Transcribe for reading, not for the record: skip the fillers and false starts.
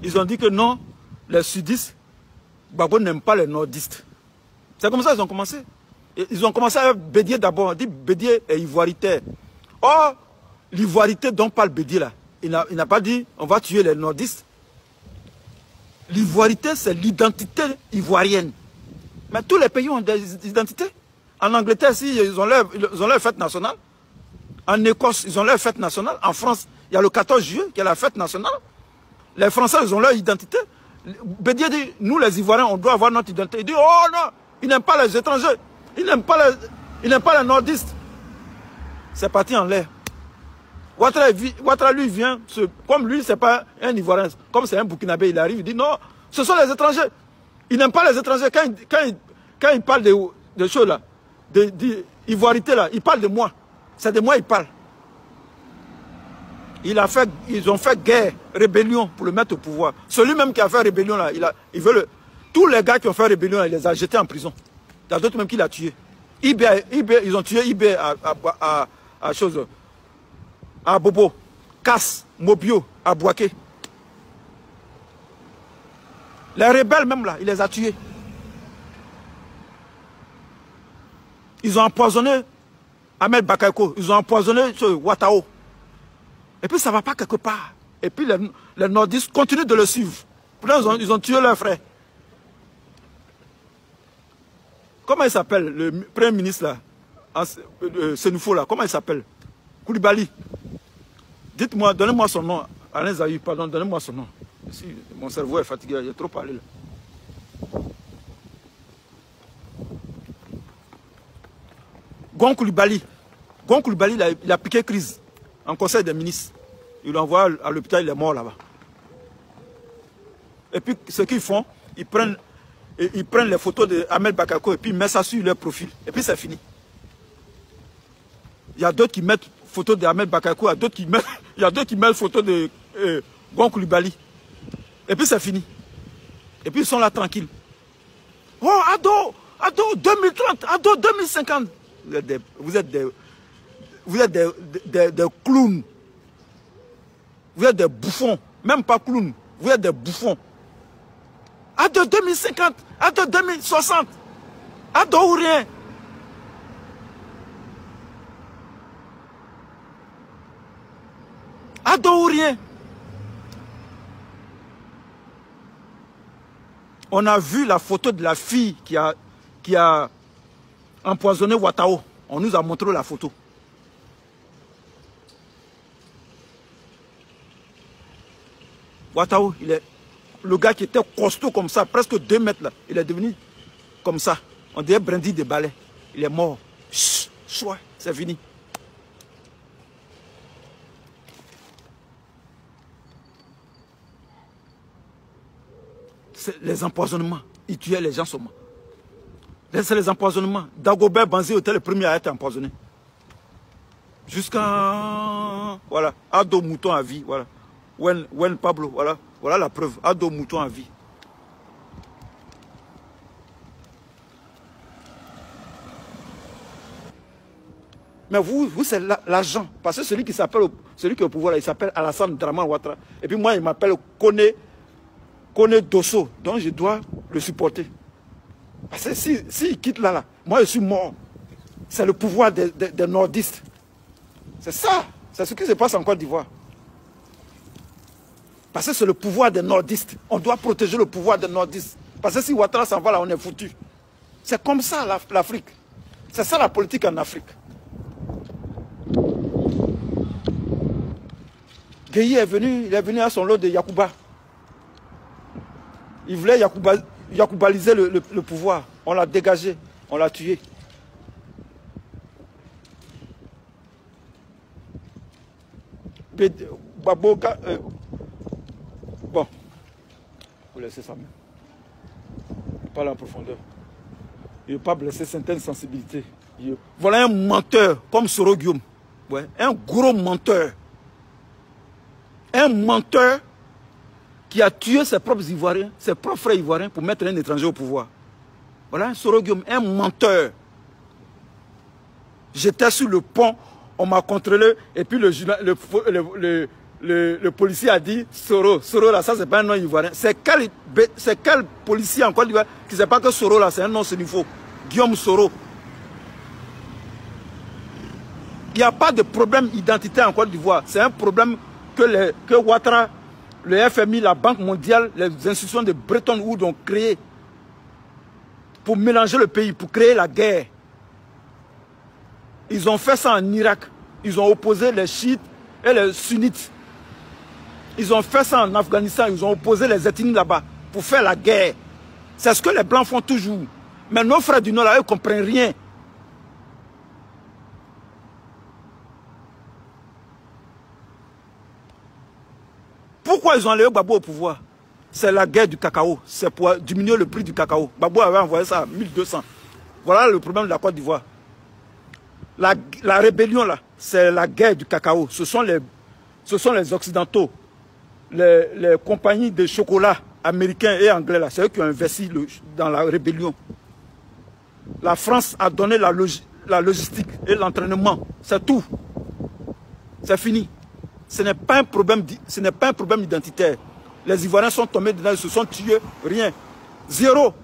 Ils ont dit que non, les sudistes, Gbagbo n'aime pas les nordistes. C'est comme ça qu'ils ont commencé. Ils ont commencé avec Bédié d'abord. On dit Bédié est ivoiritaire. Or, l'ivoirité dont parle Bédié là, il n'a pas dit on va tuer les nordistes. L'ivoirité, c'est l'identité ivoirienne. Mais tous les pays ont des identités. En Angleterre, ils ont leur fête nationale. En Écosse, ils ont leur fête nationale. En France, il y a le 14 juillet qui est la fête nationale. Les Français, ils ont leur identité. Bédié dit, nous les Ivoiriens, on doit avoir notre identité. Il dit, oh non, il n'aime pas les étrangers. Il n'aime pas les nordistes. C'est parti en l'air. Ouattara, lui, vient, comme lui, c'est pas un Ivoirien, comme c'est un Burkinabé, il arrive, il dit, non, ce sont les étrangers. Il n'aime pas les étrangers. Quand il parle de choses là, d'ivoirité là, il parle de moi. C'est de moi il parle. Ils ont fait guerre, rébellion pour le mettre au pouvoir. Celui même qui a fait rébellion là, tous les gars qui ont fait rébellion là, il les a jetés en prison. Il y a d'autres même qui l'ont tué. Ils ont tué Ibé à Bobo, Casse, Mobio, à Bouaké. Les rebelles même là, il les a tués. Ils ont empoisonné Ahmed Bakayoko, ils ont empoisonné Ouattao. Et puis ça ne va pas quelque part. Et puis les nordistes continuent de le suivre. Pourtant, ils ont tué leur frère. Comment il s'appelle, le premier ministre là, Senufo là, comment il s'appelle? Koulibaly. Dites-moi, donnez-moi son nom. Alain Zahir, pardon, donnez-moi son nom. Ici, mon cerveau est fatigué, j'ai trop parlé là. Gon Koulibaly. Gon Koulibaly, il a piqué crise en conseil des ministres. Il l'envoie à l'hôpital, il est mort là-bas. Et puis, ce qu'ils font, ils prennent les photos d'Ahmed Bakayoko et puis ils mettent ça sur leur profil. Et puis, c'est fini. Il y a d'autres qui mettent photos d'Ahmed Bakayoko, il y a d'autres qui mettent photos de Gon Koulibaly. Et puis, c'est fini. Et puis, ils sont là tranquilles. Oh, Ado 2030, Ado 2050. Vous êtes des clowns. Vous êtes des bouffons. Même pas clowns. Vous êtes des bouffons. Ado 2050, Ado 2060. Ado ou rien. Ado ou rien. On a vu la photo de la fille qui a empoisonné Ouattao. On nous a montré la photo. Ouattao, il est le gars qui était costaud comme ça, presque 2 mètres là. Il est devenu comme ça. On dirait brindille de balai. Il est mort. Chouette, c'est fini. Les empoisonnements. Ils tuaient les gens seulement. C'est les empoisonnements. Dagobert Banzi était le premier à être empoisonné. Jusqu'à... Voilà. Ado Mouton à vie. Voilà. Wen Pablo. Voilà. Voilà la preuve. Ado Mouton à vie. Mais vous c'est l'agent. Parce que celui qui est au pouvoir, il s'appelle Alassane Draman Ouattara. Et puis moi, il m'appelle Kone Dosso. Donc je dois le supporter. Parce que s'il quitte là, moi je suis mort. C'est le pouvoir des nordistes. C'est ça. C'est ce qui se passe en Côte d'Ivoire. Parce que c'est le pouvoir des nordistes. On doit protéger le pouvoir des nordistes. Parce que si Ouattara s'en va là, on est foutu. C'est comme ça l'Afrique. C'est ça la politique en Afrique. Gueye il est venu à son lot de Yacouba. Il voulait Yacoubaliser le pouvoir. On l'a dégagé, on l'a tué. Baboka, bon, vous laissez ça même. Il parle en profondeur. Il ne veut pas blesser certaines sensibilités. Voilà un menteur comme Soro Guillaume. Ouais, un gros menteur. Un menteur qui a tué ses propres Ivoiriens, ses propres frères Ivoiriens pour mettre un étranger au pouvoir. Voilà un Soro Guillaume, un menteur. J'étais sur le pont, on m'a contrôlé et puis le le policier a dit Soro. Soro là, ça c'est pas un nom ivoirien. C'est quel policier en Côte d'Ivoire qui ne sait pas que Soro là, c'est un nom sénifaux. Guillaume Soro. Il n'y a pas de problème identitaire en Côte d'Ivoire. C'est un problème que Ouattara, le FMI, la Banque mondiale, les institutions de Bretton Woods ont créé pour mélanger le pays, pour créer la guerre. Ils ont fait ça en Irak. Ils ont opposé les chiites et les sunnites. Ils ont fait ça en Afghanistan. Ils ont opposé les ethnies là-bas pour faire la guerre. C'est ce que les Blancs font toujours. Mais nos frères du Nord, là, eux, ne comprennent rien. Pourquoi ils ont enlevé Gbagbo au pouvoir? C'est la guerre du cacao. C'est pour diminuer le prix du cacao. Gbagbo avait envoyé ça à 1200. Voilà le problème de la Côte d'Ivoire. La rébellion, là, c'est la guerre du cacao. Ce sont les Occidentaux, les compagnies de chocolat américains et anglais, là, c'est eux qui ont investi dans la rébellion. La France a donné la logistique et l'entraînement. C'est tout. C'est fini. Ce n'est pas un problème identitaire. Les Ivoiriens sont tombés dedans, ils se sont tués, rien. Zéro.